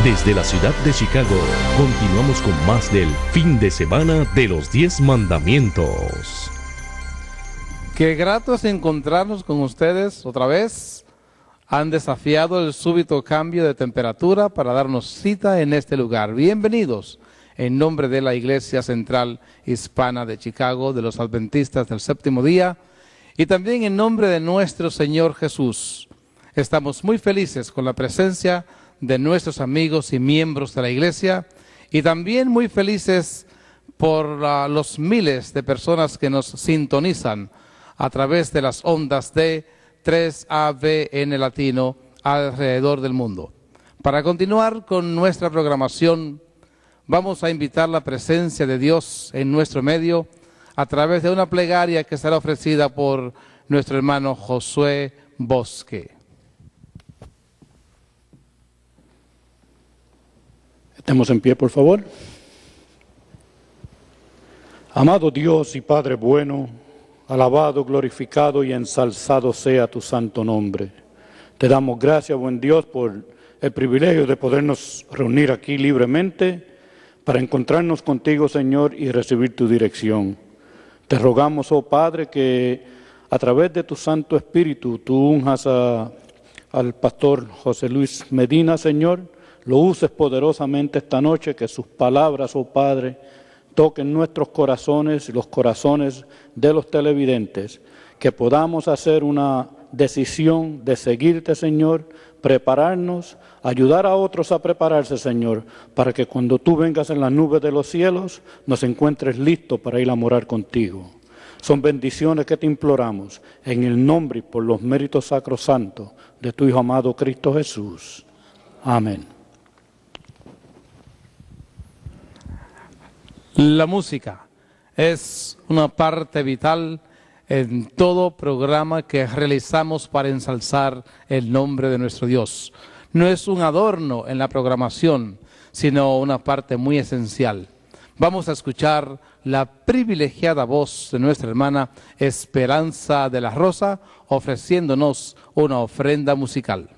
Desde la ciudad de Chicago, continuamos con más del fin de semana de los 10 mandamientos. Qué grato es encontrarnos con ustedes otra vez. Han desafiado el súbito cambio de temperatura para darnos cita en este lugar. Bienvenidos en nombre de la Iglesia Central Hispana de Chicago, de los Adventistas del Séptimo Día, y también en nombre de nuestro Señor Jesús. Estamos muy felices con la presencia de nuestros amigos y miembros de la iglesia, y también muy felices por los miles de personas que nos sintonizan a través de las ondas de 3ABN Latino alrededor del mundo. Para continuar con nuestra programación, vamos a invitar la presencia de Dios en nuestro medio a través de una plegaria que será ofrecida por nuestro hermano Josué Bosque. Estemos en pie, por favor. Amado Dios y Padre bueno, alabado, glorificado y ensalzado sea tu santo nombre. Te damos gracias, buen Dios, por el privilegio de podernos reunir aquí libremente para encontrarnos contigo, Señor, y recibir tu dirección. Te rogamos, oh Padre, que a través de tu Santo Espíritu tú unjas al pastor José Luis Medina, Señor. Lo uses poderosamente esta noche, que sus palabras, oh Padre, toquen nuestros corazones y los corazones de los televidentes, que podamos hacer una decisión de seguirte, Señor, prepararnos, ayudar a otros a prepararse, Señor, para que cuando tú vengas en las nubes de los cielos, nos encuentres listos para ir a morar contigo. Son bendiciones que te imploramos, en el nombre y por los méritos sacrosantos de tu Hijo amado Cristo Jesús. Amén. La música es una parte vital en todo programa que realizamos para ensalzar el nombre de nuestro Dios. No es un adorno en la programación, sino una parte muy esencial. Vamos a escuchar la privilegiada voz de nuestra hermana Esperanza de la Rosa ofreciéndonos una ofrenda musical.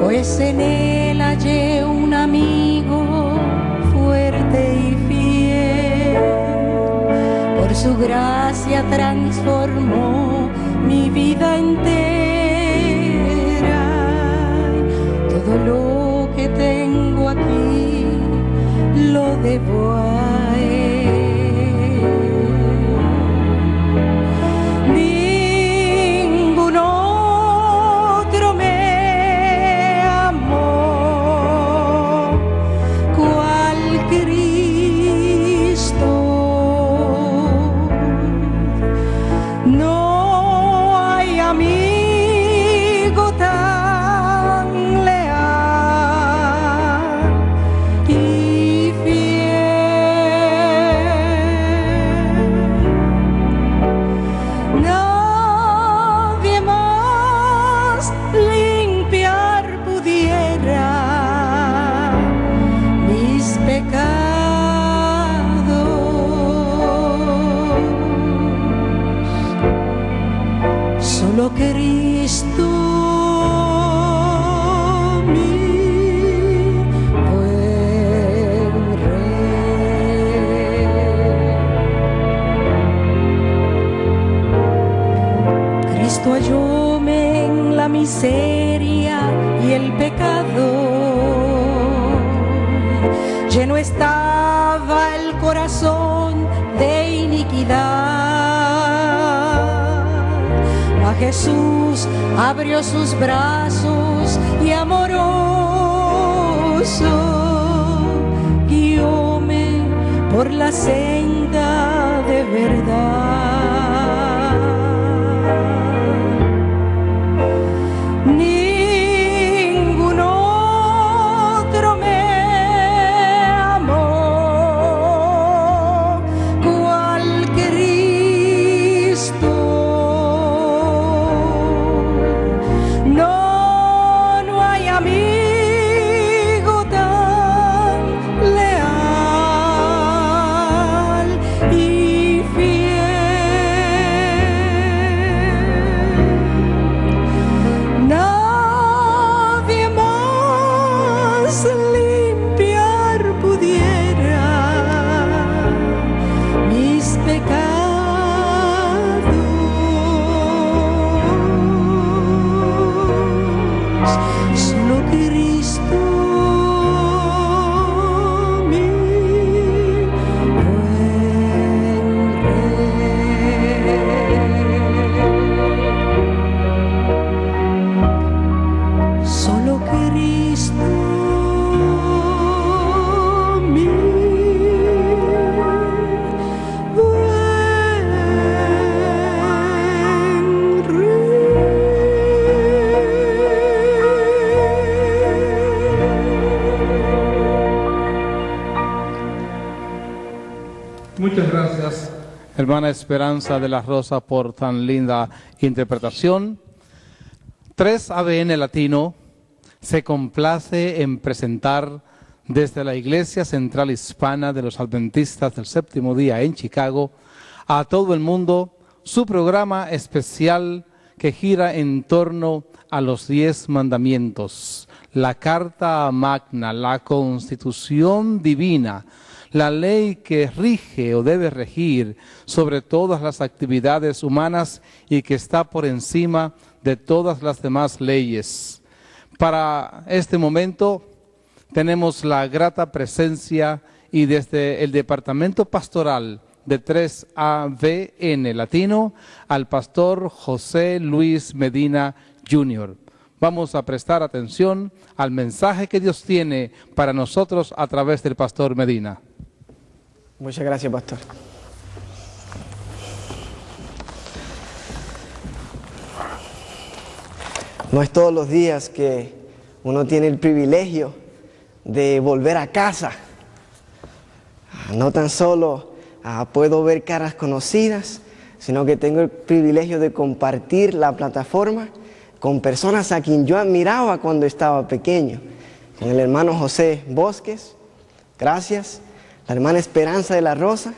Pues en él hallé un amigo fuerte y fiel. Por su gracia transformó mi vida entera. Todo lo que tengo aquí lo debo a él. Hallóme en la miseria y el pecado, lleno estaba el corazón de iniquidad, mas Jesús abrió sus brazos y amoroso guióme por la senda de verdad. Muchas gracias, hermana Esperanza de la Rosa, por tan linda interpretación. 3ABN Latino se complace en presentar desde la Iglesia Central Hispana de los Adventistas del Séptimo Día en Chicago a todo el mundo su programa especial que gira en torno a los 10 mandamientos, la Carta Magna, la Constitución Divina, la ley que rige o debe regir sobre todas las actividades humanas y que está por encima de todas las demás leyes. Para este momento tenemos la grata presencia y desde el Departamento Pastoral de 3ABN Latino al pastor José Luis Medina Jr. Vamos a prestar atención al mensaje que Dios tiene para nosotros a través del pastor Medina. Muchas gracias, pastor. No es todos los días que uno tiene el privilegio de volver a casa. No tan solo puedo ver caras conocidas, sino que tengo el privilegio de compartir la plataforma con personas a quien yo admiraba cuando estaba pequeño. Con el hermano José Bosques, gracias. La hermana Esperanza de la Rosa.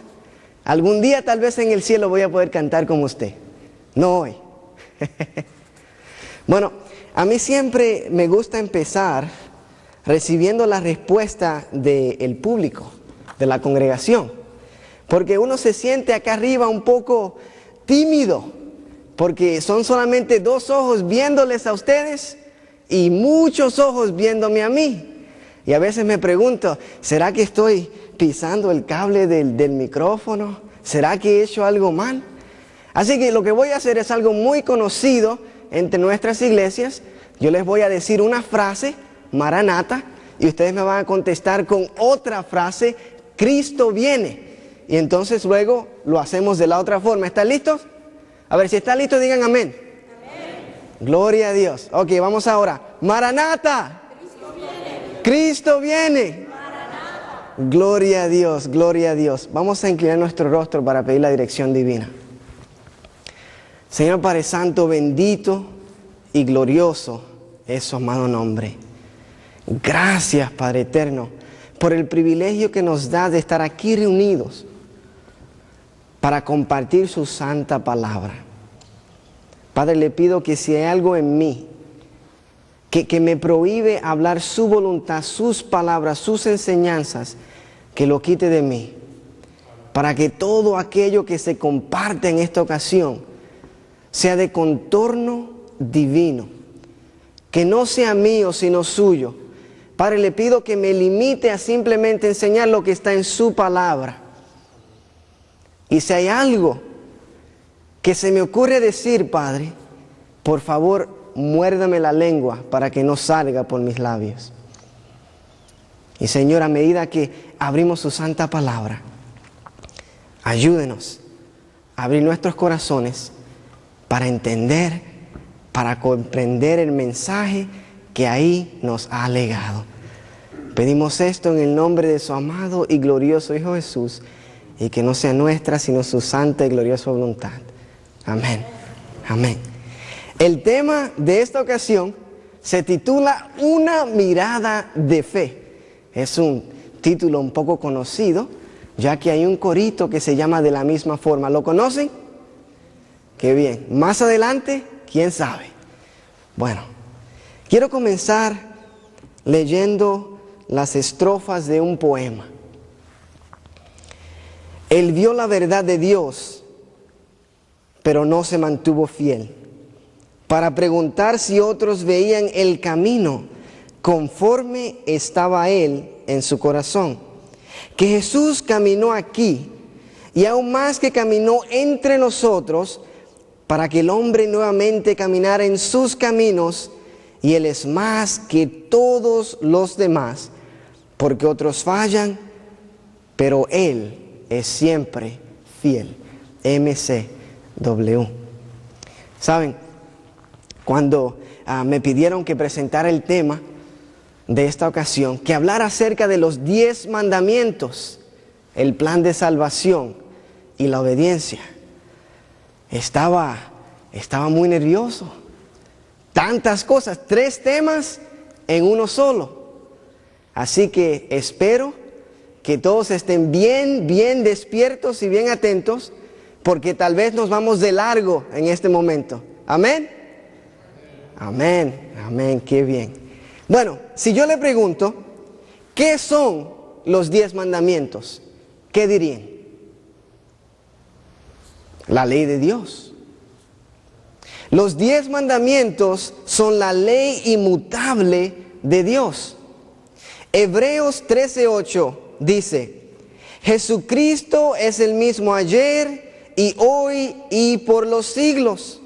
Algún día tal vez en el cielo voy a poder cantar como usted. No hoy. Bueno, a mí siempre me gusta empezar recibiendo la respuesta del público, de la congregación. Porque uno se siente acá arriba un poco tímido, porque son solamente 2 ojos viéndoles a ustedes y muchos ojos viéndome a mí. Y a veces me pregunto, ¿será que estoy pisando el cable del micrófono? ¿Será que he hecho algo mal? Así que lo que voy a hacer es algo muy conocido entre nuestras iglesias. Yo les voy a decir una frase, Maranata, y ustedes me van a contestar con otra frase, Cristo viene. Y entonces luego lo hacemos de la otra forma. ¿Están listos? A ver, si están listos, digan amén. Amén. Gloria a Dios. Ok, vamos ahora. Maranata. Cristo viene. Cristo viene. Maranata. Gloria a Dios, gloria a Dios. Vamos a inclinar nuestro rostro para pedir la dirección divina. Señor Padre Santo, bendito y glorioso es su amado nombre. Gracias, Padre eterno, por el privilegio que nos da de estar aquí reunidos para compartir su santa palabra. Padre, le pido que si hay algo en mí que me prohíbe hablar su voluntad, sus palabras, sus enseñanzas, que lo quite de mí, para que todo aquello que se comparte en esta ocasión sea de contorno divino, que no sea mío sino suyo. Padre, le pido que me limite a simplemente enseñar lo que está en su palabra. Y si hay algo que se me ocurre decir, Padre, por favor, muérdame la lengua para que no salga por mis labios. Y Señor, a medida que abrimos su santa palabra, ayúdenos a abrir nuestros corazones para entender, para comprender el mensaje que ahí nos ha legado. Pedimos esto en el nombre de su amado y glorioso Hijo Jesús, y que no sea nuestra, sino su santa y gloriosa voluntad. Amén. Amén. El tema de esta ocasión se titula Una mirada de fe. Es un título un poco conocido, ya que hay un corito que se llama de la misma forma. ¿Lo conocen? Qué bien. Más adelante, ¿quién sabe? Bueno, quiero comenzar leyendo las estrofas de un poema. Él vio la verdad de Dios, pero no se mantuvo fiel, para preguntar si otros veían el camino conforme estaba él en su corazón. Que Jesús caminó aquí, y aún más que caminó entre nosotros, para que el hombre nuevamente caminara en sus caminos, y él es más que todos los demás, porque otros fallan, pero él es siempre fiel. MCW. ¿Saben? Cuando me pidieron que presentara el tema de esta ocasión, que hablara acerca de los 10 mandamientos, el plan de salvación y la obediencia. Estaba muy nervioso. Tantas cosas, 3 temas en uno solo. Así que espero que todos estén bien despiertos y bien atentos, porque tal vez nos vamos de largo en este momento. Amén. Amén, amén, qué bien. Bueno, si yo le pregunto, ¿qué son los 10 mandamientos? ¿Qué dirían? La ley de Dios. Los 10 mandamientos son la ley inmutable de Dios. Hebreos 13:8 dice: Jesucristo es el mismo ayer y hoy y por los siglos.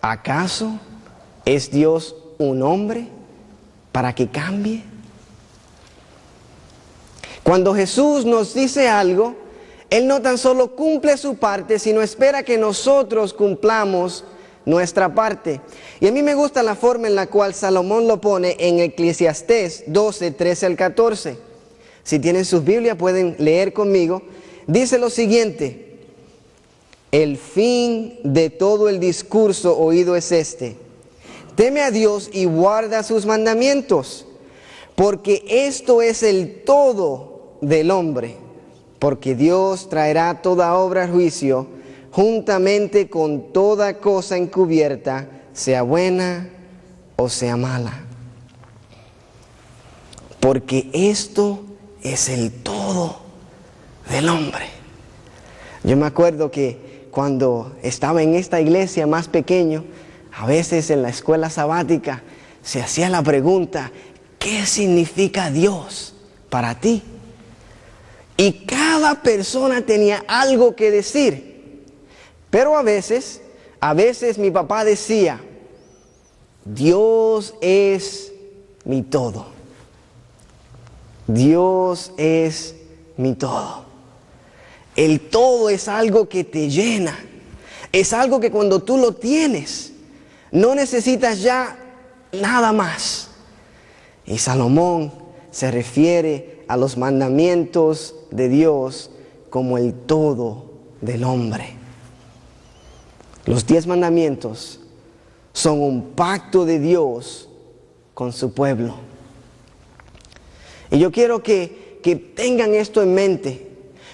¿Acaso es Dios un hombre para que cambie? Cuando Jesús nos dice algo, Él no tan solo cumple su parte, sino espera que nosotros cumplamos nuestra parte. Y a mí me gusta la forma en la cual Salomón lo pone en Eclesiastés 12, 13 al 14. Si tienen sus Biblias pueden leer conmigo. Dice lo siguiente: el fin de todo el discurso oído es este: teme a Dios y guarda sus mandamientos, porque esto es el todo del hombre, porque Dios traerá toda obra a juicio, juntamente con toda cosa encubierta, sea buena o sea mala. Porque esto es el todo del hombre. Yo me acuerdo que cuando estaba en esta iglesia más pequeño, a veces en la escuela sabática se hacía la pregunta: ¿qué significa Dios para ti? Y cada persona tenía algo que decir. Pero a veces mi papá decía: Dios es mi todo. Dios es mi todo. El todo es algo que te llena. Es algo que cuando tú lo tienes, no necesitas ya nada más. Y Salomón se refiere a los mandamientos de Dios como el todo del hombre. Los 10 mandamientos son un pacto de Dios con su pueblo. Y yo quiero que tengan esto en mente,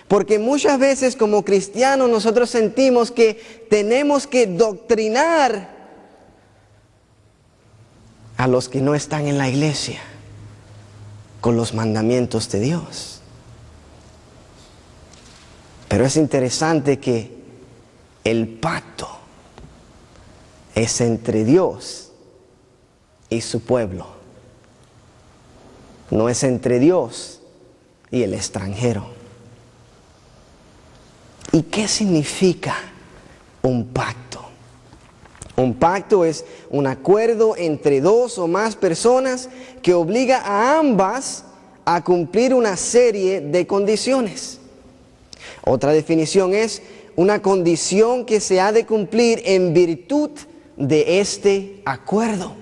porque muchas veces como cristianos nosotros sentimos que tenemos que doctrinar a los que no están en la iglesia con los mandamientos de Dios. Pero es interesante que el pacto es entre Dios y su pueblo. No es entre Dios y el extranjero. ¿Y qué significa un pacto? Un pacto es un acuerdo entre 2 o más personas que obliga a ambas a cumplir una serie de condiciones. Otra definición es una condición que se ha de cumplir en virtud de este acuerdo.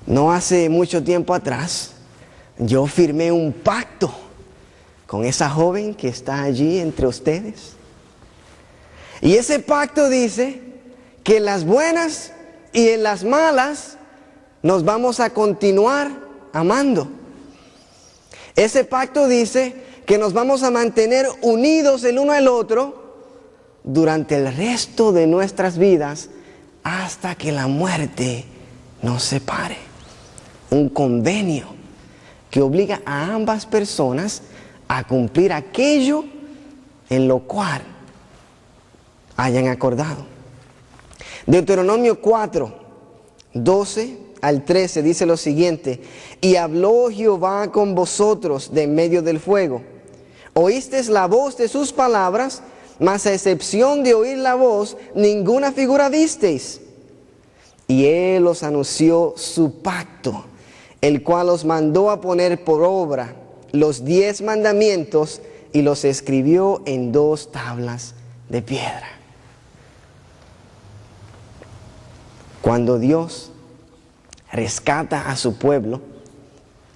No hace mucho tiempo atrás, yo firmé un pacto con esa joven que está allí entre ustedes. Y ese pacto dice que en las buenas y en las malas nos vamos a continuar amando. Ese pacto dice que nos vamos a mantener unidos el uno al otro durante el resto de nuestras vidas hasta que la muerte nos separe. Un convenio que obliga a ambas personas a cumplir aquello en lo cual hayan acordado. Deuteronomio 4, 12 al 13 dice lo siguiente: y habló Jehová con vosotros de en medio del fuego. Oísteis la voz de sus palabras, mas a excepción de oír la voz, ninguna figura visteis. Y él os anunció su pacto, el cual os mandó a poner por obra los 10 mandamientos y los escribió en 2 tablas de piedra. Cuando Dios rescata a su pueblo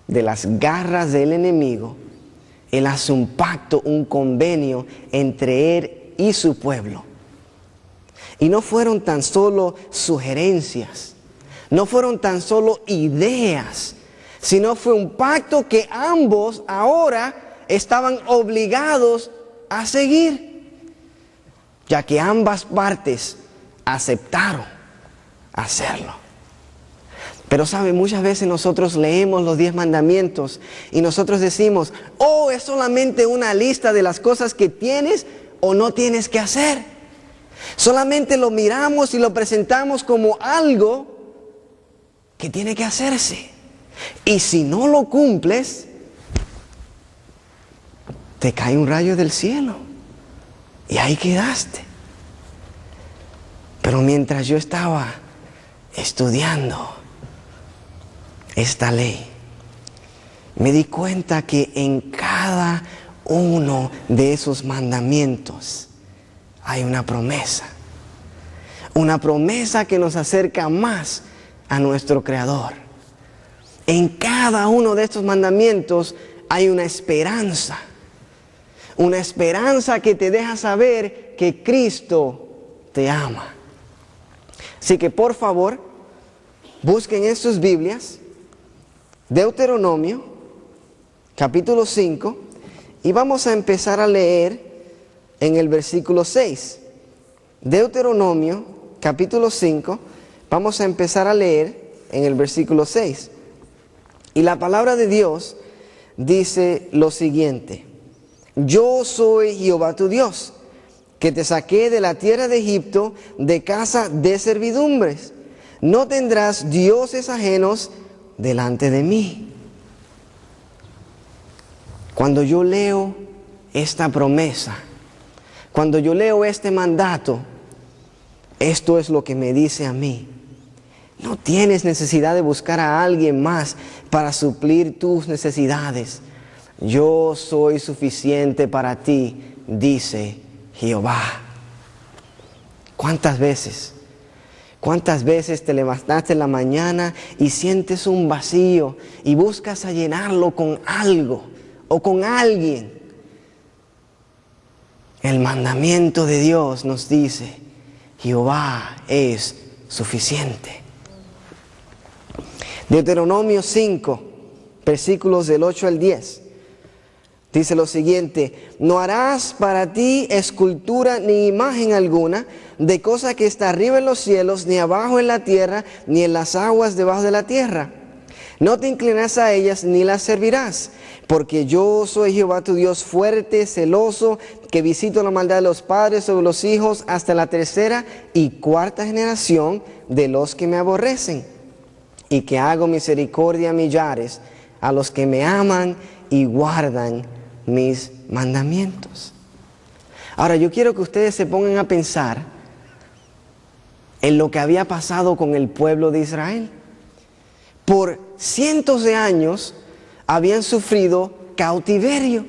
de las garras del enemigo, Él hace un pacto, un convenio entre Él y su pueblo. Y no fueron tan solo sugerencias, no fueron tan solo ideas, sino fue un pacto que ambos ahora estaban obligados a seguir, ya que ambas partes aceptaron hacerlo. Pero sabe, muchas veces nosotros leemos los 10 mandamientos y nosotros decimos, oh, es solamente una lista de las cosas que tienes o no tienes que hacer. Solamente lo miramos y lo presentamos como algo que tiene que hacerse. Y si no lo cumples, te cae un rayo del cielo y ahí quedaste. Pero mientras yo estaba estudiando esta ley, me di cuenta que en cada uno de esos mandamientos hay una promesa que nos acerca más a nuestro Creador. En cada uno de estos mandamientos hay una esperanza que te deja saber que Cristo te ama. Así que por favor, busquen en sus Biblias Deuteronomio, capítulo 5, y vamos a empezar a leer en el versículo 6. Deuteronomio, capítulo 5, vamos a empezar a leer en el versículo 6. Y la palabra de Dios dice lo siguiente: Yo soy Jehová tu Dios, que te saqué de la tierra de Egipto, de casa de servidumbres. No tendrás dioses ajenos delante de mí. Cuando yo leo esta promesa, cuando yo leo este mandato, esto es lo que me dice a mí. No tienes necesidad de buscar a alguien más para suplir tus necesidades. Yo soy suficiente para ti, dice Jehová. ¿Cuántas veces te levantaste en la mañana y sientes un vacío y buscas a llenarlo con algo o con alguien? El mandamiento de Dios nos dice, Jehová es suficiente. Deuteronomio 5, versículos del 8 al 10. Dice lo siguiente: No harás para ti escultura ni imagen alguna de cosa que está arriba en los cielos, ni abajo en la tierra, ni en las aguas debajo de la tierra. No te inclinarás a ellas ni las servirás, porque yo soy Jehová tu Dios fuerte, celoso, que visito la maldad de los padres sobre los hijos hasta la 3ª y 4ª generación de los que me aborrecen, y que hago misericordia a millares a los que me aman y guardan mis mandamientos. Ahora yo quiero que ustedes se pongan a pensar en lo que había pasado con el pueblo de Israel. Por cientos de años habían sufrido cautiverio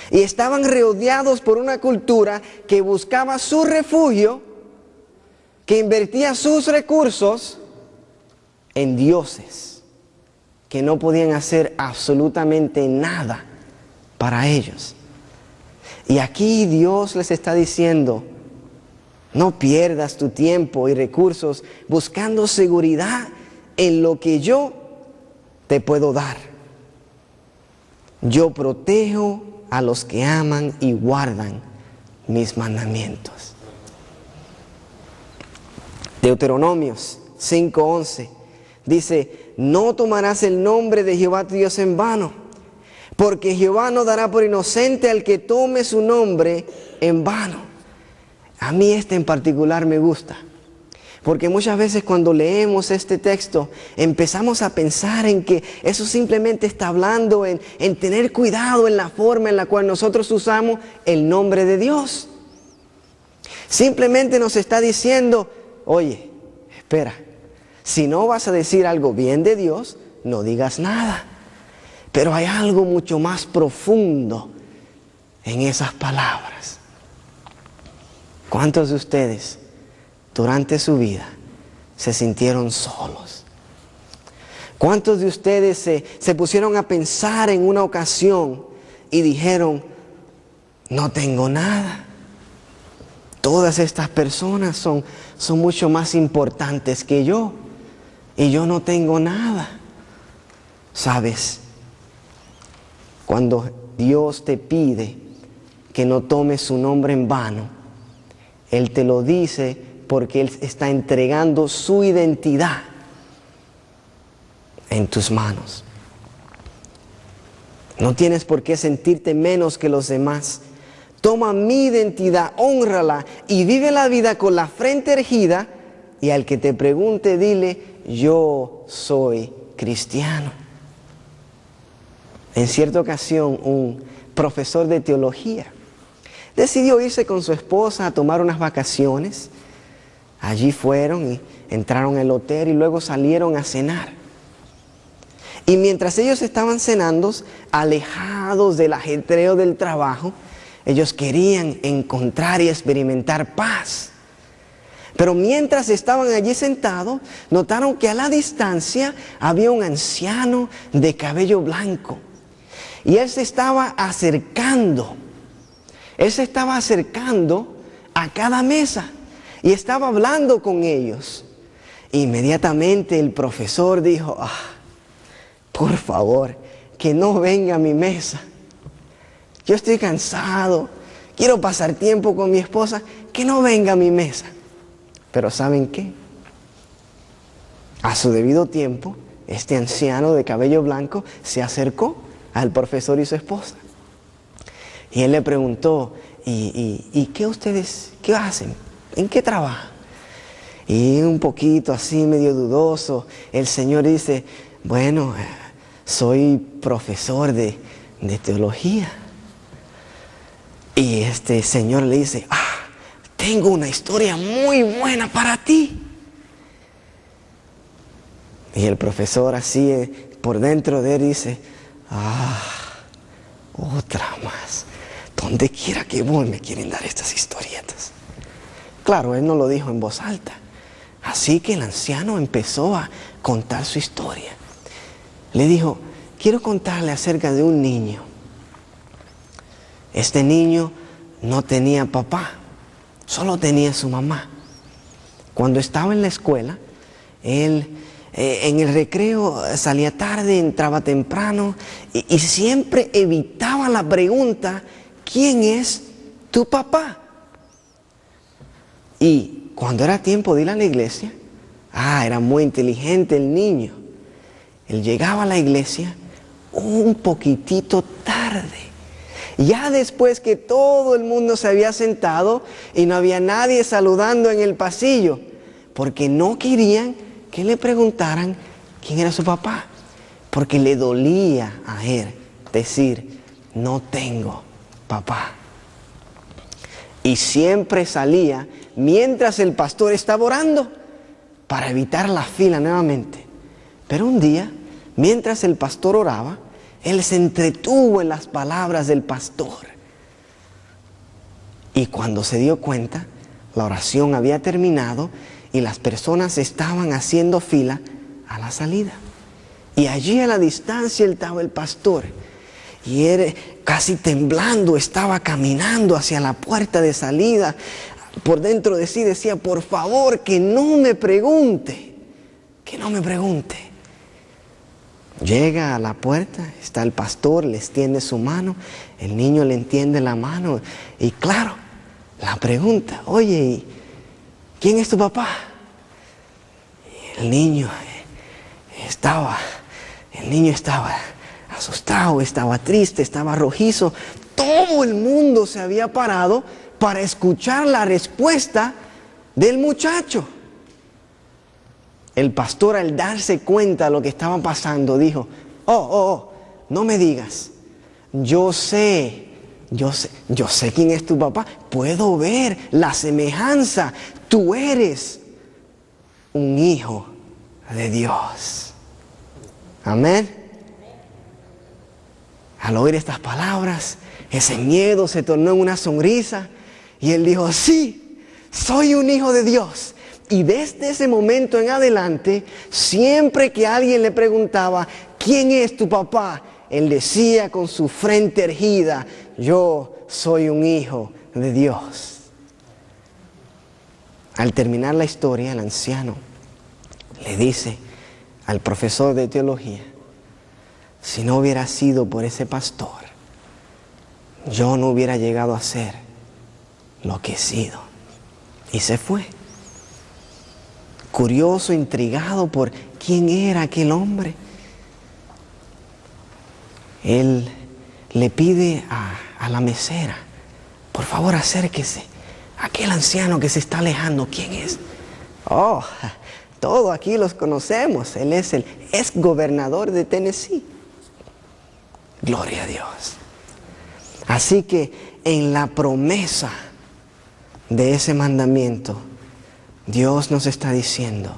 y estaban rodeados por una cultura que buscaba su refugio, que invertía sus recursos en dioses que no podían hacer absolutamente nada para ellos. Y aquí Dios les está diciendo: no pierdas tu tiempo y recursos buscando seguridad en lo que yo te puedo dar. Yo protejo a los que aman y guardan mis mandamientos. Deuteronomios 5:11 dice: No tomarás el nombre de Jehová tu Dios en vano, porque Jehová no dará por inocente al que tome su nombre en vano. A mí este en particular me gusta, porque muchas veces cuando leemos este texto empezamos a pensar en que eso simplemente está hablando en tener cuidado en la forma en la cual nosotros usamos el nombre de Dios. Simplemente nos está diciendo: oye, espera, si no vas a decir algo bien de Dios, no digas nada. Pero hay algo mucho más profundo en esas palabras. ¿Cuántos de ustedes durante su vida se sintieron solos? ¿Cuántos de ustedes se pusieron a pensar en una ocasión y dijeron, no tengo nada. Todas estas personas son mucho más importantes que yo y yo no tengo nada. ¿Sabes? Cuando Dios te pide que no tomes su nombre en vano, Él te lo dice porque Él está entregando su identidad en tus manos. No tienes por qué sentirte menos que los demás. Toma mi identidad, hónrala y vive la vida con la frente erguida, y al que te pregunte dile, yo soy cristiano. En cierta ocasión, un profesor de teología decidió irse con su esposa a tomar unas vacaciones. Allí fueron y entraron al hotel y luego salieron a cenar. Y mientras ellos estaban cenando, alejados del ajetreo del trabajo, ellos querían encontrar y experimentar paz. Pero mientras estaban allí sentados, notaron que a la distancia había un anciano de cabello blanco. Y él se estaba acercando. Él se estaba acercando a cada mesa y estaba hablando con ellos. Inmediatamente el profesor dijo, por favor, que no venga a mi mesa. Yo estoy cansado, quiero pasar tiempo con mi esposa, que no venga a mi mesa. Pero ¿saben qué? A su debido tiempo, este anciano de cabello blanco se acercó al profesor y su esposa. Y él le preguntó, ¿y qué ustedes, qué hacen? ¿En qué trabajan? Y un poquito así, medio dudoso, el señor dice, bueno, soy profesor de teología. Y este señor le dice, tengo una historia muy buena para ti. Y el profesor así por dentro de él dice, otra más. Donde quiera que voy me quieren dar estas historietas. Claro, él no lo dijo en voz alta. Así que el anciano empezó a contar su historia. Le dijo, quiero contarle acerca de un niño. Este niño no tenía papá, solo tenía su mamá. Cuando estaba en la escuela, él en el recreo salía tarde, entraba temprano y siempre evitaba la pregunta, ¿quién es tu papá? Y cuando era tiempo de ir a la iglesia, era muy inteligente el niño. Él llegaba a la iglesia un poquitito tarde. Ya después que todo el mundo se había sentado y no había nadie saludando en el pasillo, porque no querían que le preguntaran quién era su papá, porque le dolía a él decir, no tengo papá. Y siempre salía mientras el pastor estaba orando para evitar la fila nuevamente. Pero un día, mientras el pastor oraba, él se entretuvo en las palabras del pastor. Y cuando se dio cuenta, la oración había terminado y las personas estaban haciendo fila a la salida. Y allí a la distancia estaba el pastor. Y él, casi temblando, estaba caminando hacia la puerta de salida. Por dentro de sí decía, por favor, que no me pregunte. Que no me pregunte. Llega a la puerta, está el pastor, le extiende su mano, el niño le entiende la mano y claro, la pregunta, oye, ¿quién es tu papá? Y el niño estaba asustado, estaba triste, estaba rojizo. Todo el mundo se había parado para escuchar la respuesta del muchacho. El pastor, al darse cuenta de lo que estaba pasando, dijo, no me digas, yo sé quién es tu papá, puedo ver la semejanza, tú eres un hijo de Dios. Amén. Al oír estas palabras, ese miedo se tornó en una sonrisa y él dijo, sí, soy un hijo de Dios. Y desde ese momento en adelante, siempre que alguien le preguntaba, ¿quién es tu papá?, él decía con su frente erguida, yo soy un hijo de Dios. Al terminar la historia, el anciano le dice al profesor de teología, si no hubiera sido por ese pastor, yo no hubiera llegado a ser lo que he sido. Y se fue. Curioso, intrigado por quién era aquel hombre. Él le pide a la mesera, por favor acérquese. Aquel anciano que se está alejando, ¿quién es? Oh, todos aquí los conocemos. Él es el ex gobernador de Tennessee. Gloria a Dios. Así que en la promesa de ese mandamiento, Dios nos está diciendo,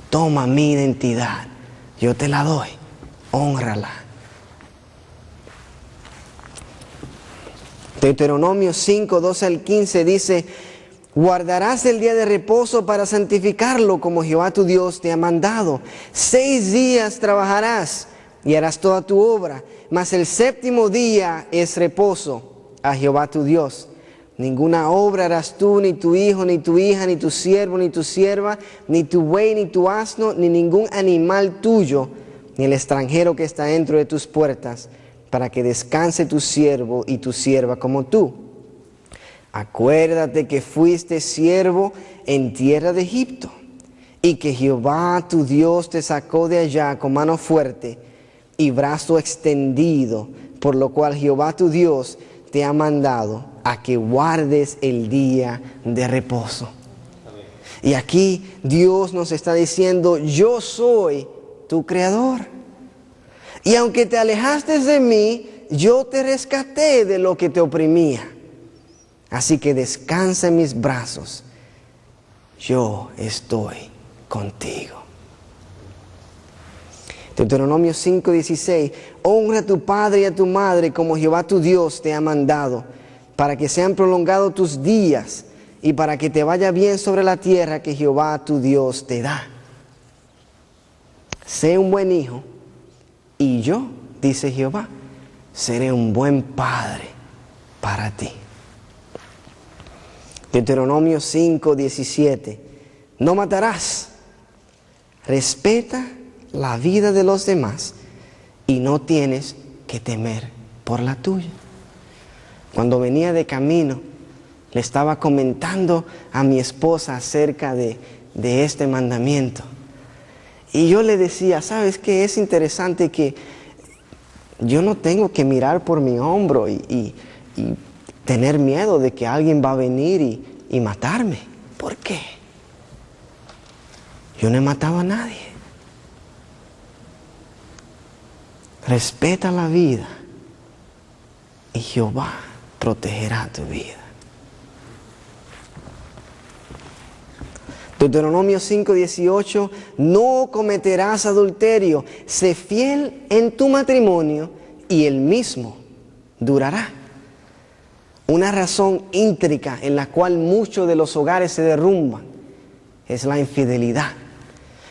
toma mi identidad, yo te la doy, hónrala. Deuteronomio 5, 12 al 15 dice, guardarás el día de reposo para santificarlo como Jehová tu Dios te ha mandado. 6 días trabajarás y harás toda tu obra, mas el 7º día es reposo a Jehová tu Dios. Ninguna obra harás tú, ni tu hijo, ni tu hija, ni tu siervo, ni tu sierva, ni tu buey, ni tu asno, ni ningún animal tuyo, ni el extranjero que está dentro de tus puertas, para que descanse tu siervo y tu sierva como tú. Acuérdate que fuiste siervo en tierra de Egipto, y que Jehová tu Dios te sacó de allá con mano fuerte y brazo extendido, por lo cual Jehová tu Dios te ha mandado a que guardes el día de reposo. Amén. Y aquí Dios nos está diciendo, yo soy tu creador. Y aunque te alejaste de mí, yo te rescaté de lo que te oprimía. Así que descansa en mis brazos. Yo estoy contigo. Deuteronomio 5:16, honra a tu padre y a tu madre como Jehová tu Dios te ha mandado, para que sean prolongados tus días y para que te vaya bien sobre la tierra que Jehová tu Dios te da. Sé un buen hijo y yo, dice Jehová, seré un buen padre para ti. Deuteronomio 5:17, no matarás, respeta la vida de los demás y no tienes que temer por la tuya. Cuando venía de camino, le estaba comentando a mi esposa acerca de este mandamiento. Y yo le decía, ¿sabes qué? Es interesante que yo no tengo que mirar por mi hombro y tener miedo de que alguien va a venir y matarme. ¿Por qué? Yo no he matado a nadie. Respeta la vida y Jehová protegerá tu vida. Deuteronomio 5:18, no cometerás adulterio, sé fiel en tu matrimonio y el mismo durará. Una razón intrínseca en la cual muchos de los hogares se derrumban es la infidelidad.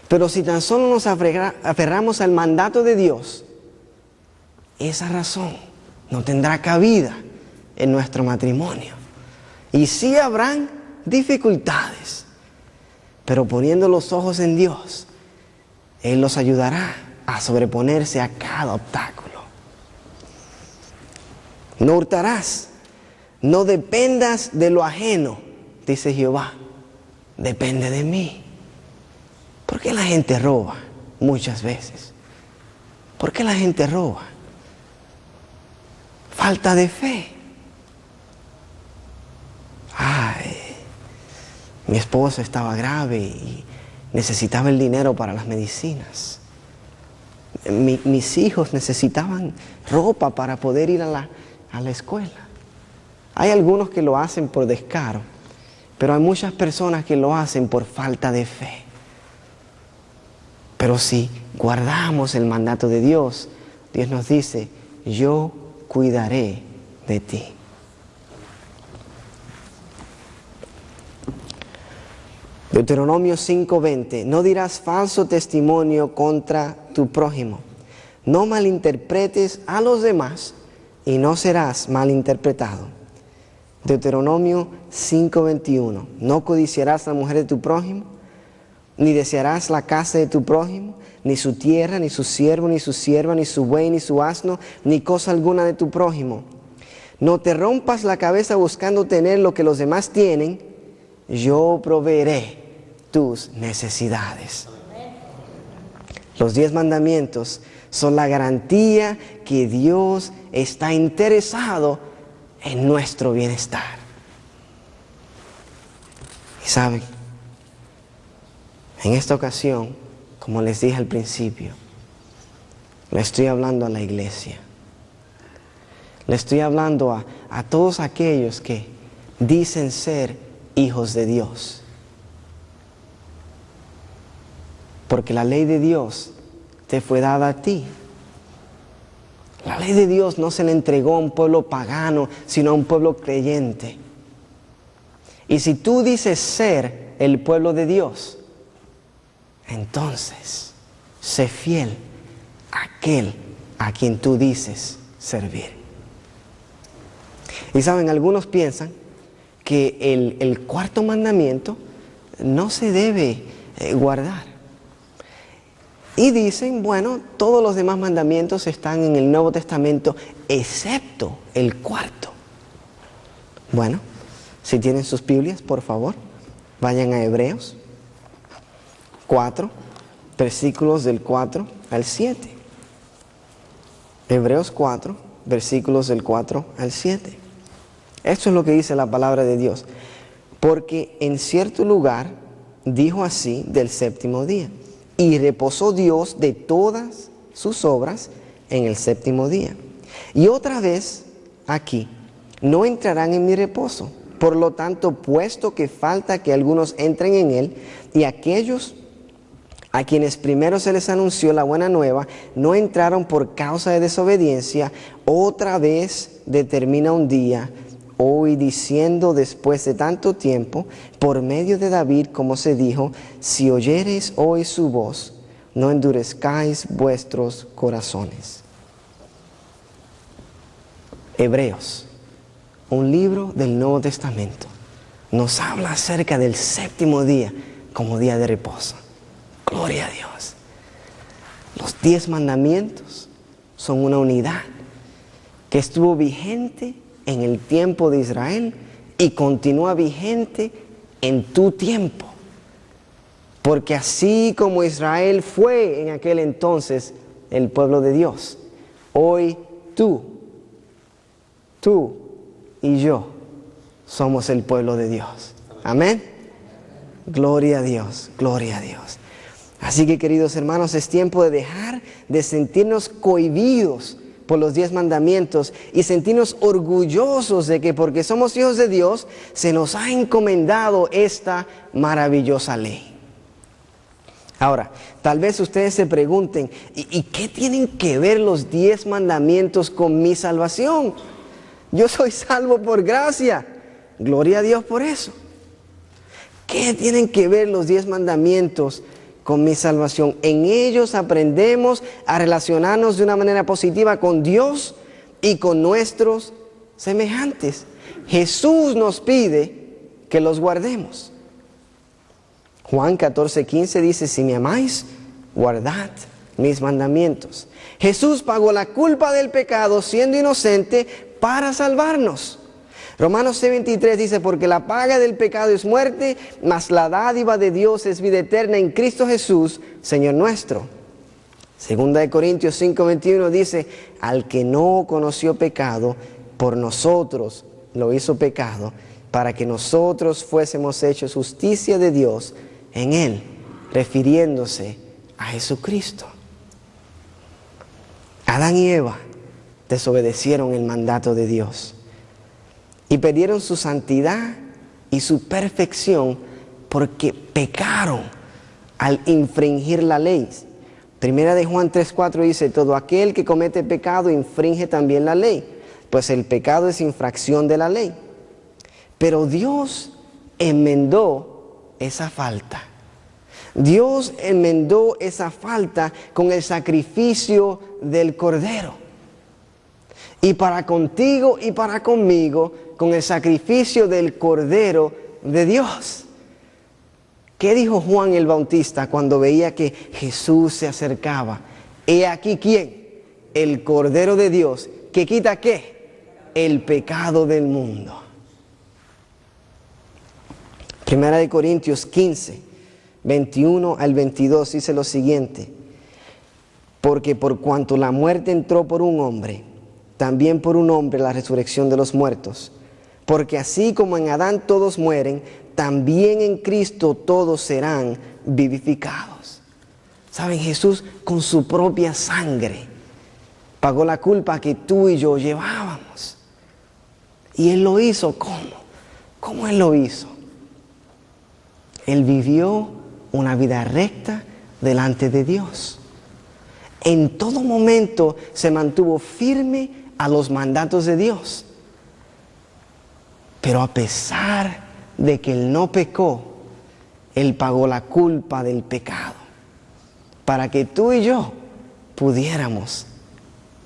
Pero si tan solo nos aferramos al mandato de Dios, esa razón no tendrá cabida en nuestro matrimonio. Y sí habrán dificultades, pero poniendo los ojos en Dios, Él los ayudará a sobreponerse a cada obstáculo. No hurtarás, no dependas de lo ajeno, dice Jehová, depende de mí. ¿Por qué la gente roba muchas veces? ¿Por qué la gente roba? Falta de fe. Mi esposa estaba grave y necesitaba el dinero para las medicinas. Mis hijos necesitaban ropa para poder ir a la escuela. Hay algunos que lo hacen por descaro, pero hay muchas personas que lo hacen por falta de fe. Pero si guardamos el mandato de Dios, Dios nos dice, yo cuidaré de ti. Deuteronomio 5:20, no dirás falso testimonio contra tu prójimo, No malinterpretes a los demás y no serás malinterpretado. Deuteronomio 5:21. No codiciarás la mujer de tu prójimo, ni desearás la casa de tu prójimo, ni su tierra, ni su siervo, ni su sierva, ni su buey, ni su asno, ni cosa alguna de tu prójimo. No te rompas la cabeza buscando tener lo que los demás tienen. Yo proveeré tus necesidades. Los 10 mandamientos son la garantía que Dios está interesado en nuestro bienestar. Y saben, en esta ocasión, como les dije al principio, le estoy hablando a la iglesia. Le estoy hablando a todos aquellos que dicen ser hijos de Dios. Porque la ley de Dios te fue dada a ti. La ley de Dios no se le entregó a un pueblo pagano, sino a un pueblo creyente. Y si tú dices ser el pueblo de Dios, entonces sé fiel a aquel a quien tú dices servir. Y saben, algunos piensan que el cuarto mandamiento no se debe guardar. Y dicen, bueno, todos los demás mandamientos están en el Nuevo Testamento, excepto el cuarto. Bueno, si tienen sus Biblias, por favor, vayan a Hebreos 4, versículos del 4 al 7. Hebreos 4, versículos del 4 al 7. Esto es lo que dice la palabra de Dios. Porque en cierto lugar dijo así del séptimo día. Y reposó Dios de todas sus obras en el séptimo día. Y otra vez aquí, no entrarán en mi reposo. Por lo tanto, puesto que falta que algunos entren en él, y aquellos a quienes primero se les anunció la buena nueva, no entraron por causa de desobediencia, otra vez determina un día, hoy diciendo después de tanto tiempo, por medio de David, como se dijo, si oyereis hoy su voz, no endurezcáis vuestros corazones. Hebreos, un libro del Nuevo Testamento, nos habla acerca del séptimo día como día de reposo. Gloria a Dios. Los 10 mandamientos son una unidad que estuvo vigente en el tiempo de Israel y continúa vigente en tu tiempo. Porque así como Israel fue en aquel entonces el pueblo de Dios, hoy tú y yo somos el pueblo de Dios. Amén. Gloria a Dios, gloria a Dios. Así que, queridos hermanos, es tiempo de dejar de sentirnos cohibidos por los 10 mandamientos y sentirnos orgullosos de que porque somos hijos de Dios, se nos ha encomendado esta maravillosa ley. Ahora, tal vez ustedes se pregunten, ¿y qué tienen que ver los 10 mandamientos con mi salvación? Yo soy salvo por gracia. Gloria a Dios por eso. ¿Qué tienen que ver los 10 mandamientos con mi salvación? En ellos aprendemos a relacionarnos de una manera positiva con Dios y con nuestros semejantes. Jesús nos pide que los guardemos. Juan 14:15 dice, si me amáis, guardad mis mandamientos. Jesús pagó la culpa del pecado siendo inocente para salvarnos. Romanos 6:23 dice, porque la paga del pecado es muerte, mas la dádiva de Dios es vida eterna en Cristo Jesús, Señor nuestro. Segunda de Corintios 5:21 dice, al que no conoció pecado, por nosotros lo hizo pecado, para que nosotros fuésemos hechos justicia de Dios en él, refiriéndose a Jesucristo. Adán y Eva desobedecieron el mandato de Dios y perdieron su santidad y su perfección porque pecaron al infringir la ley. Primera de Juan 3:4 dice, todo aquel que comete pecado infringe también la ley, pues el pecado es infracción de la ley. Pero Dios enmendó esa falta. Dios enmendó esa falta con el sacrificio del Cordero. Y para contigo y para conmigo, con el sacrificio del Cordero de Dios. ¿Qué dijo Juan el Bautista cuando veía que Jesús se acercaba? He aquí, ¿quién? El Cordero de Dios, que quita ¿qué? El pecado del mundo. Primera de Corintios 15, 21 al 22 dice lo siguiente: porque por cuanto la muerte entró por un hombre, también por un hombre la resurrección de los muertos. Porque así como en Adán todos mueren, también en Cristo todos serán vivificados. ¿Saben? Jesús con su propia sangre pagó la culpa que tú y yo llevábamos. Y Él lo hizo, ¿cómo? ¿Cómo Él lo hizo? Él vivió una vida recta delante de Dios. En todo momento se mantuvo firme a los mandatos de Dios. Pero a pesar de que Él no pecó, Él pagó la culpa del pecado para que tú y yo pudiéramos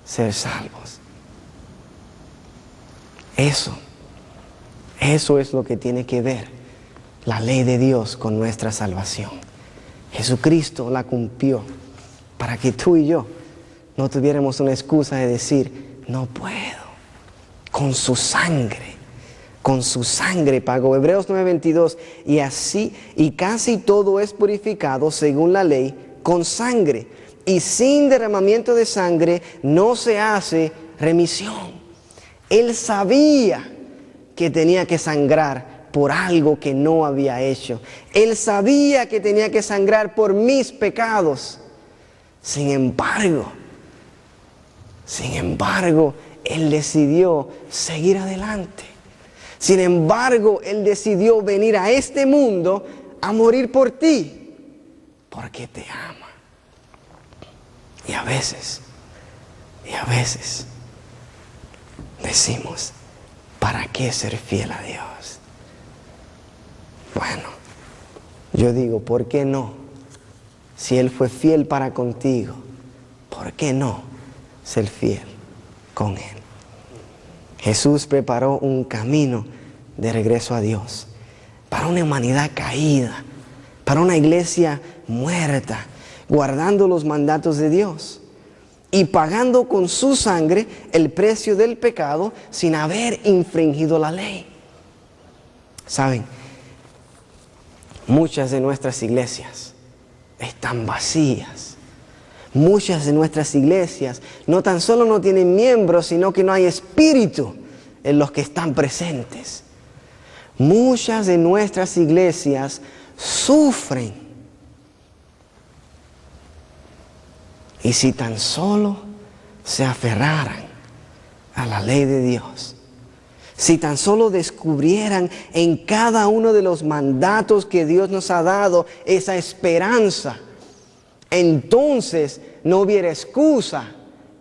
ser salvos. Eso es lo que tiene que ver la ley de Dios con nuestra salvación. Jesucristo la cumplió para que tú y yo no tuviéramos una excusa de decir, no puedo. Con su sangre pagó. Hebreos 9:22, y así, y casi todo es purificado según la ley con sangre, y sin derramamiento de sangre no se hace remisión. Él sabía que tenía que sangrar por algo que no había hecho. Él sabía que tenía que sangrar por mis pecados. Sin embargo, Él decidió seguir adelante. Sin embargo, Él decidió venir a este mundo a morir por ti, porque te ama. Y a veces decimos, ¿para qué ser fiel a Dios? Bueno, yo digo, ¿por qué no? Si Él fue fiel para contigo, ¿por qué no ser fiel con Él? Jesús preparó un camino de regreso a Dios para una humanidad caída, para una iglesia muerta, guardando los mandatos de Dios y pagando con su sangre el precio del pecado sin haber infringido la ley. ¿Saben? Muchas de nuestras iglesias están vacías. Muchas de nuestras iglesias no tan solo no tienen miembros, sino que no hay espíritu en los que están presentes. Muchas de nuestras iglesias sufren. Y si tan solo se aferraran a la ley de Dios, si tan solo descubrieran en cada uno de los mandatos que Dios nos ha dado esa esperanza, entonces no hubiera excusa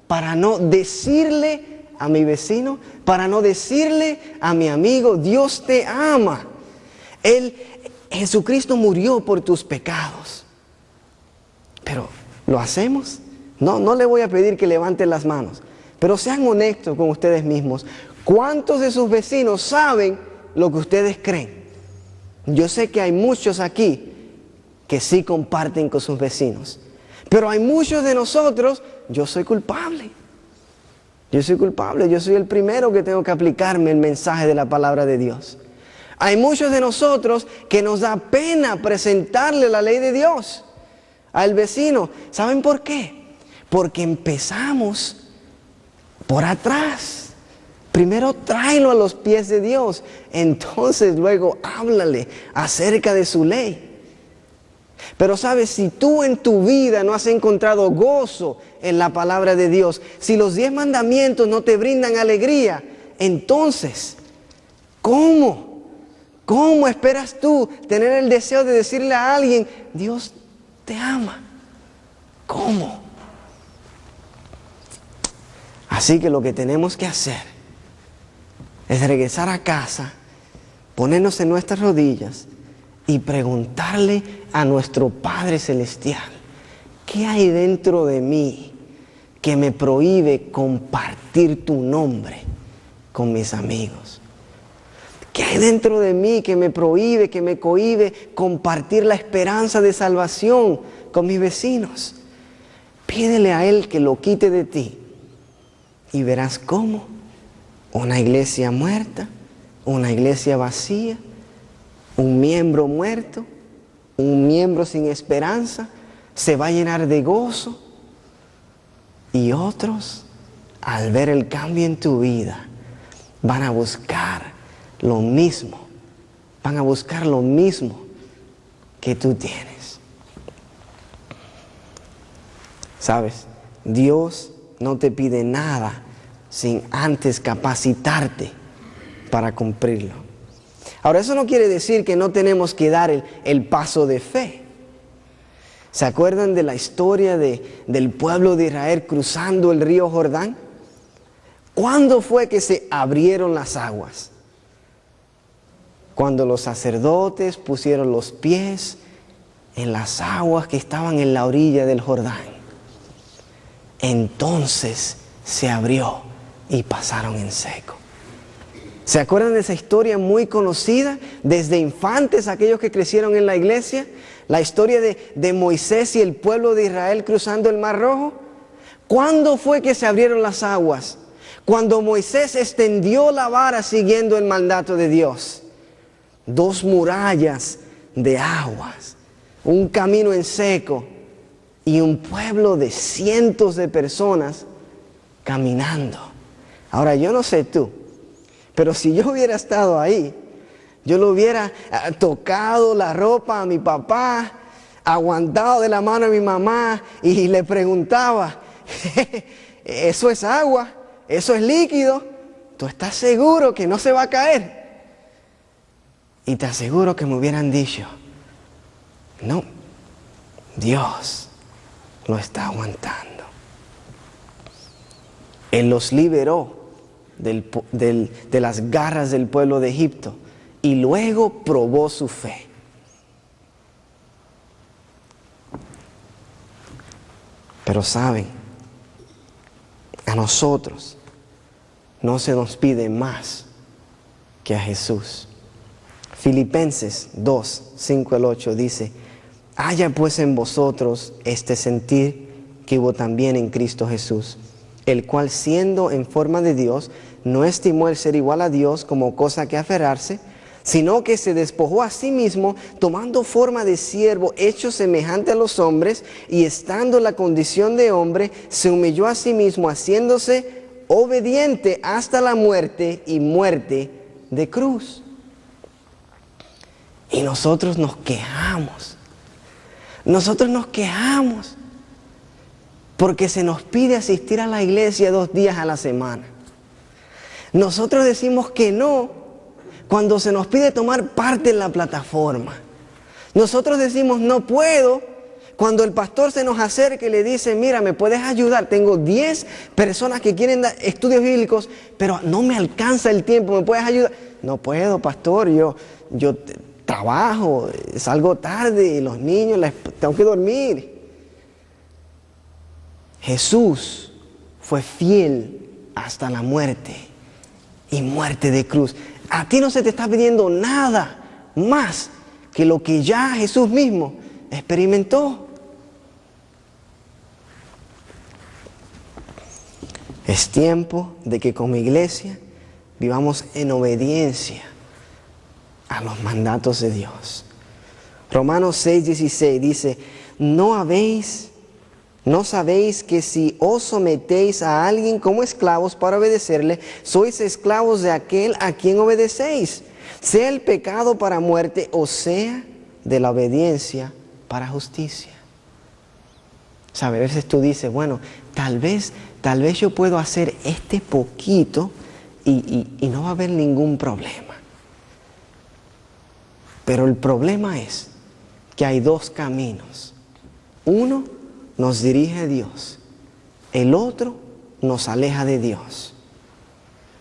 para no decirle a mi vecino, para no decirle a mi amigo, Dios te ama. Jesucristo murió por tus pecados. Pero, ¿lo hacemos? No le voy a pedir que levanten las manos, pero sean honestos con ustedes mismos. ¿Cuántos de sus vecinos saben lo que ustedes creen? Yo sé que hay muchos aquí que sí comparten con sus vecinos, pero hay muchos de nosotros, yo soy culpable. Yo soy el primero que tengo que aplicarme el mensaje de la palabra de Dios. Hay muchos de nosotros que nos da pena presentarle la ley de Dios al vecino. ¿Saben por qué? Porque empezamos por atrás. Primero tráelo a los pies de Dios, entonces luego háblale acerca de su ley. Pero sabes, si tú en tu vida no has encontrado gozo en la palabra de Dios, si los 10 mandamientos no te brindan alegría, entonces, ¿cómo esperas tú tener el deseo de decirle a alguien, Dios te ama? ¿Cómo? Así que lo que tenemos que hacer es regresar a casa, ponernos en nuestras rodillas y preguntarle a nuestro Padre Celestial, ¿qué hay dentro de mí que me prohíbe compartir tu nombre con mis amigos? ¿Qué hay dentro de mí que me prohíbe, que me cohíbe compartir la esperanza de salvación con mis vecinos? Pídele a Él que lo quite de ti y verás cómo una iglesia muerta, una iglesia vacía, un miembro muerto, un miembro sin esperanza, se va a llenar de gozo. Y otros, al ver el cambio en tu vida, van a buscar lo mismo. Van a buscar lo mismo que tú tienes. ¿Sabes? Dios no te pide nada sin antes capacitarte para cumplirlo. Ahora, eso no quiere decir que no tenemos que dar el paso de fe. ¿Se acuerdan de la historia del pueblo de Israel cruzando el río Jordán? ¿Cuándo fue que se abrieron las aguas? Cuando los sacerdotes pusieron los pies en las aguas que estaban en la orilla del Jordán. Entonces se abrió y pasaron en seco. ¿Se acuerdan de esa historia muy conocida? Desde infantes, aquellos que crecieron en la iglesia, la historia de Moisés y el pueblo de Israel cruzando el Mar Rojo. ¿Cuándo fue que se abrieron las aguas? Cuando Moisés extendió la vara siguiendo el mandato de Dios. 2 murallas de aguas, un camino en seco y un pueblo de cientos de personas caminando. Ahora, yo no sé tú, pero si yo hubiera estado ahí, yo le hubiera tocado la ropa a mi papá, aguantado de la mano a mi mamá y le preguntaba, ¿eso es agua? ¿Eso es líquido? ¿Tú estás seguro que no se va a caer? Y te aseguro que me hubieran dicho, no, Dios lo está aguantando. Él los liberó de las garras del pueblo de Egipto y luego probó su fe. Pero saben, a nosotros no se nos pide más que a Jesús. Filipenses 2, 5 al 8 dice, haya pues en vosotros este sentir que hubo también en Cristo Jesús, el cual siendo en forma de Dios, no estimó el ser igual a Dios como cosa que aferrarse, sino que se despojó a sí mismo, tomando forma de siervo, hecho semejante a los hombres, y estando en la condición de hombre, se humilló a sí mismo, haciéndose obediente hasta la muerte y muerte de cruz. Y nosotros nos quejamos. Nosotros nos quejamos porque se nos pide asistir a la iglesia 2 días a la semana. Nosotros decimos que no cuando se nos pide tomar parte en la plataforma. Nosotros decimos no puedo cuando el pastor se nos acerca y le dice, mira, ¿me puedes ayudar? Tengo 10 personas que quieren dar estudios bíblicos, pero no me alcanza el tiempo, ¿me puedes ayudar? No puedo, pastor, yo trabajo, salgo tarde, y los niños, tengo que dormir. Jesús fue fiel hasta la muerte y muerte de cruz. A ti no se te está pidiendo nada más que lo que ya Jesús mismo experimentó. Es tiempo de que como iglesia vivamos en obediencia a los mandatos de Dios. Romanos 6:16 dice, ¿no sabéis que si os sometéis a alguien como esclavos para obedecerle, sois esclavos de aquel a quien obedecéis, sea el pecado para muerte o sea de la obediencia para justicia? ¿Sabe? A veces tú dices, bueno, tal vez yo puedo hacer este poquito y no va a haber ningún problema. Pero el problema es que hay 2 caminos. Uno nos dirige a Dios, el otro nos aleja de Dios.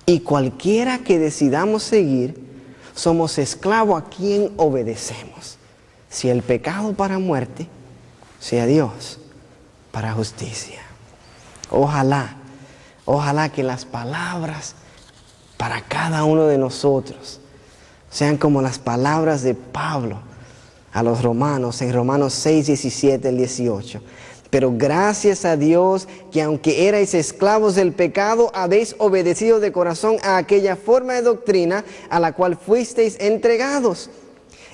Y cualquiera que decidamos seguir, somos esclavos a quien obedecemos. Si el pecado para muerte, si a Dios para justicia. Ojalá que las palabras para cada uno de nosotros sean como las palabras de Pablo a los romanos en Romanos 6, 17 al 18. Pero gracias a Dios que aunque erais esclavos del pecado, habéis obedecido de corazón a aquella forma de doctrina a la cual fuisteis entregados,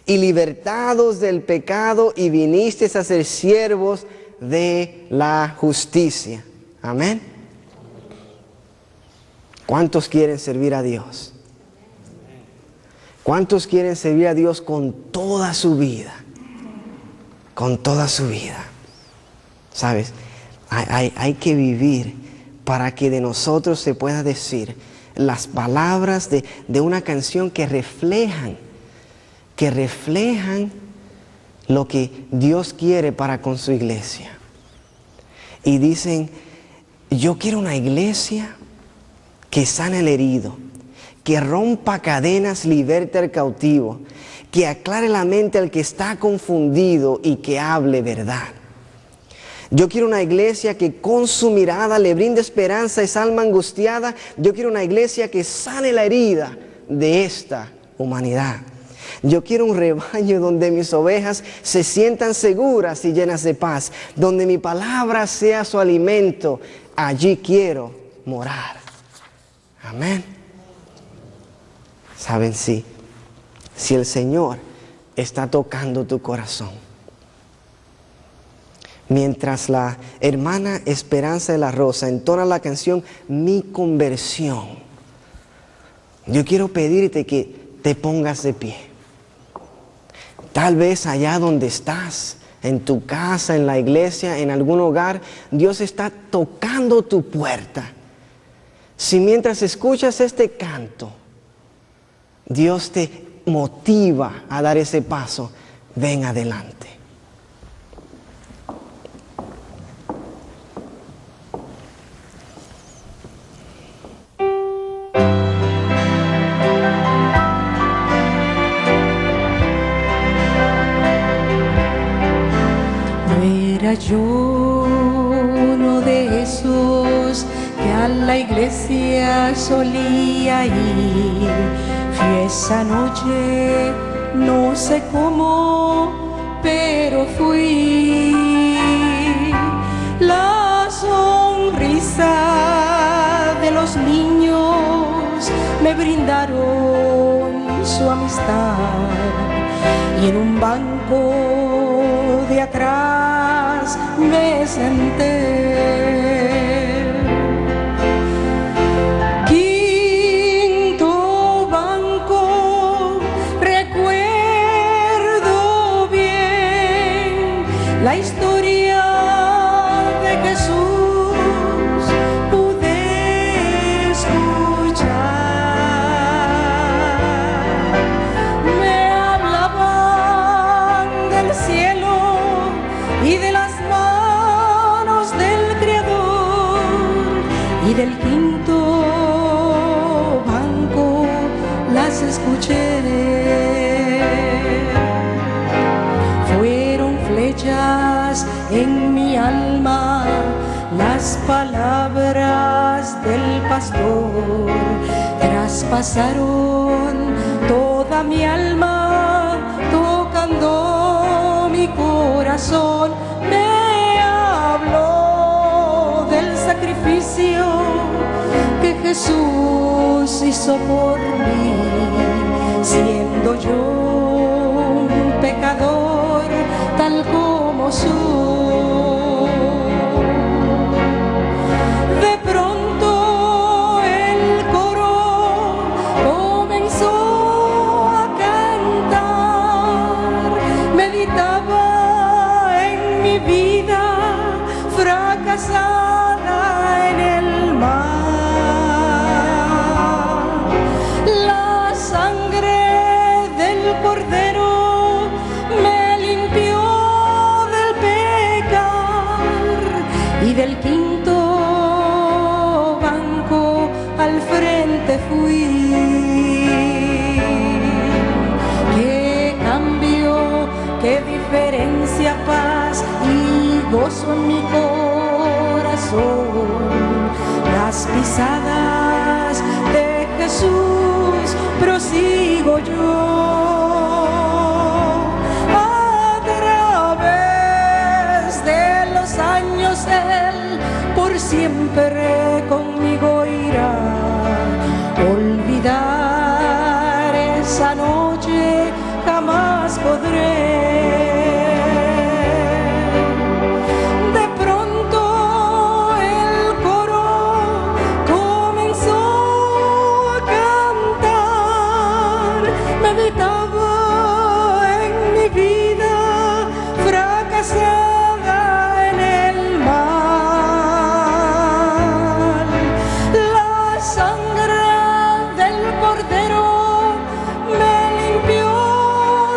y libertados del pecado, y vinisteis a ser siervos de la justicia. Amén. ¿Cuántos quieren servir a Dios? ¿Cuántos quieren servir a Dios con toda su vida? Con toda su vida. ¿Sabes? Hay que vivir para que de nosotros se pueda decir las palabras de una canción que reflejan lo que Dios quiere para con su iglesia. Y dicen, yo quiero una iglesia que sane al herido, que rompa cadenas, liberte al cautivo, que aclare la mente al que está confundido y que hable verdad. Yo quiero una iglesia que con su mirada le brinde esperanza a esa alma angustiada. Yo quiero una iglesia que sane la herida de esta humanidad. Yo quiero un rebaño donde mis ovejas se sientan seguras y llenas de paz, donde mi palabra sea su alimento. Allí quiero morar. Amén. Saben, si el Señor está tocando tu corazón, mientras la hermana Esperanza de la Rosa entona la canción Mi Conversión, yo quiero pedirte que te pongas de pie. Tal vez allá donde estás, en tu casa, en la iglesia, en algún hogar, Dios está tocando tu puerta. Si mientras escuchas este canto, Dios te motiva a dar ese paso, ven adelante. Yo uno de esos que a la iglesia solía ir. Fui esa noche, no sé cómo, pero fui. La sonrisa de los niños me brindaron su amistad, y en un banco de atrás me senté. Quinto banco, recuerdo bien la historia de Jesús, pude escuchar. Me hablaban del cielo y de las manos del Creador, y del quinto banco las escuché. Fueron flechas en mi alma las palabras del pastor, traspasaron toda mi alma, tocando mi corazón. Me habló del sacrificio que Jesús hizo por mí, siendo yo un pecador tal como soy. De pronto el coro comenzó a cantar, meditaba en mi vida fracasada en el mar. La sangre del Cordero me limpió del pecar, y del quinto banco al frente fui. que diferencia paz y gozo en mi corazón. Las pisadas de Jesús prosigo yo. A través de los años Él por siempre conmigo irá. Olvidar esa noche jamás podré. De pronto el coro comenzó a cantar. Meditaba en mi vida fracasada en el mal. La sangre del Cordero me limpió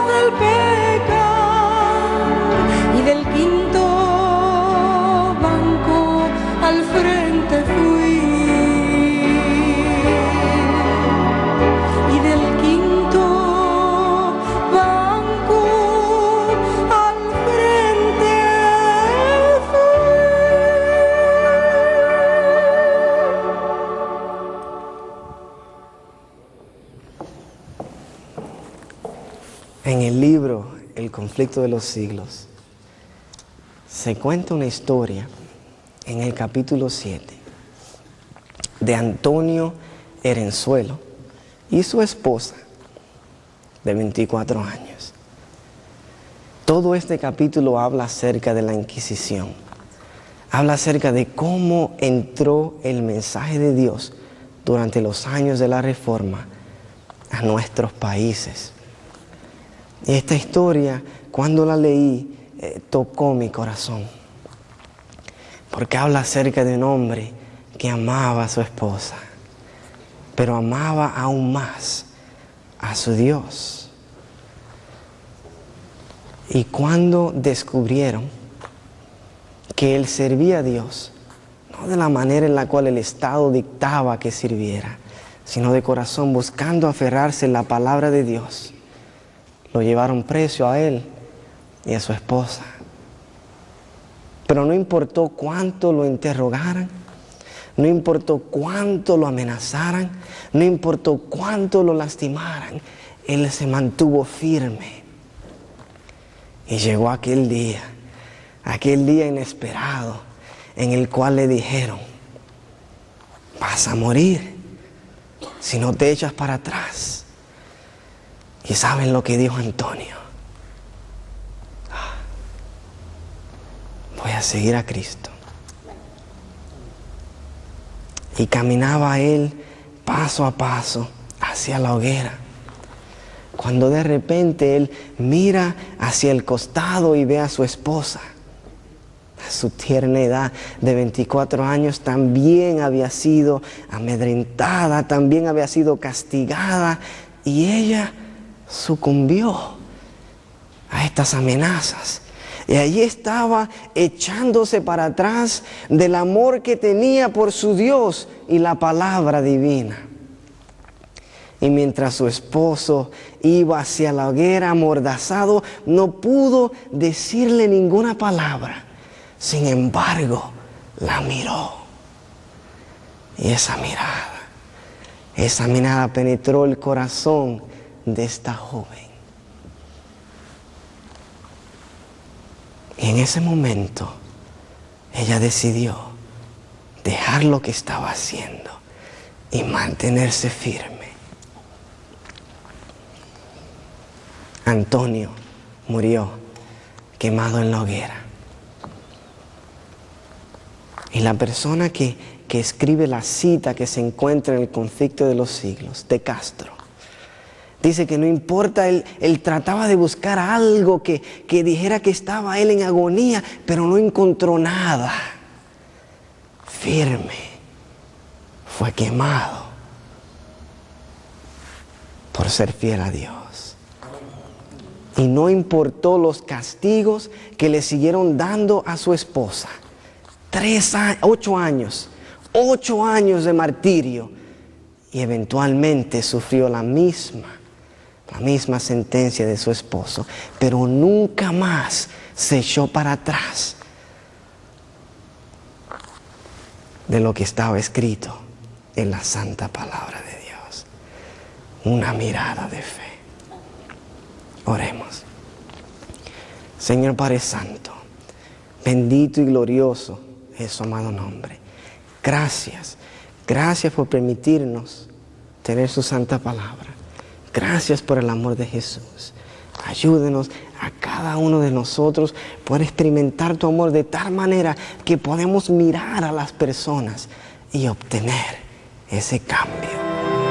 del pecado, y del quinto banco al frente fui. Y del quinto banco al frente En el libro El conflicto de los siglos se cuenta una historia en el capítulo 7 de Antonio Herenzuelo y su esposa de 24 años. Todo este capítulo habla acerca de la Inquisición, habla acerca de cómo entró el mensaje de Dios durante los años de la Reforma a nuestros países. Y esta historia, cuando la leí, tocó mi corazón, porque habla acerca de un hombre que amaba a su esposa, pero amaba aún más a su Dios. Y cuando descubrieron que él servía a Dios, no de la manera en la cual el Estado dictaba que sirviera, sino de corazón buscando aferrarse en la palabra de Dios, lo llevaron preso a él y a su esposa. Pero no importó cuánto lo interrogaran, no importó cuánto lo amenazaran, no importó cuánto lo lastimaran, él se mantuvo firme. Y llegó aquel día inesperado, en el cual le dijeron: vas a morir si no te echas para atrás. ¿Y saben lo que dijo Antonio? Voy a seguir a Cristo. Y caminaba él paso a paso hacia la hoguera, cuando de repente él mira hacia el costado y ve a su esposa. A su tierna edad de 24 años también había sido amedrentada, también había sido castigada, y ella sucumbió a estas amenazas. Y allí estaba echándose para atrás del amor que tenía por su Dios y la palabra divina. Y mientras su esposo iba hacia la hoguera amordazado, no pudo decirle ninguna palabra. Sin embargo, la miró. Y esa mirada penetró el corazón de esta joven. Y en ese momento, ella decidió dejar lo que estaba haciendo y mantenerse firme. Antonio murió quemado en la hoguera. Y la persona que escribe la cita que se encuentra en el conflicto de los siglos, de Castro, dice que no importa, él trataba de buscar algo que dijera que estaba él en agonía, pero no encontró nada. Firme, fue quemado por ser fiel a Dios. Y no importó los castigos que le siguieron dando a su esposa. 8 años de martirio, y eventualmente sufrió la misma la misma sentencia de su esposo, pero nunca más se echó para atrás de lo que estaba escrito en la santa palabra de Dios. Una mirada de fe. Oremos. Señor Padre Santo, bendito y glorioso es su amado nombre. Gracias, gracias por permitirnos tener su santa palabra. Gracias por el amor de Jesús. Ayúdenos a cada uno de nosotros poder experimentar tu amor de tal manera que podemos mirar a las personas y obtener ese cambio.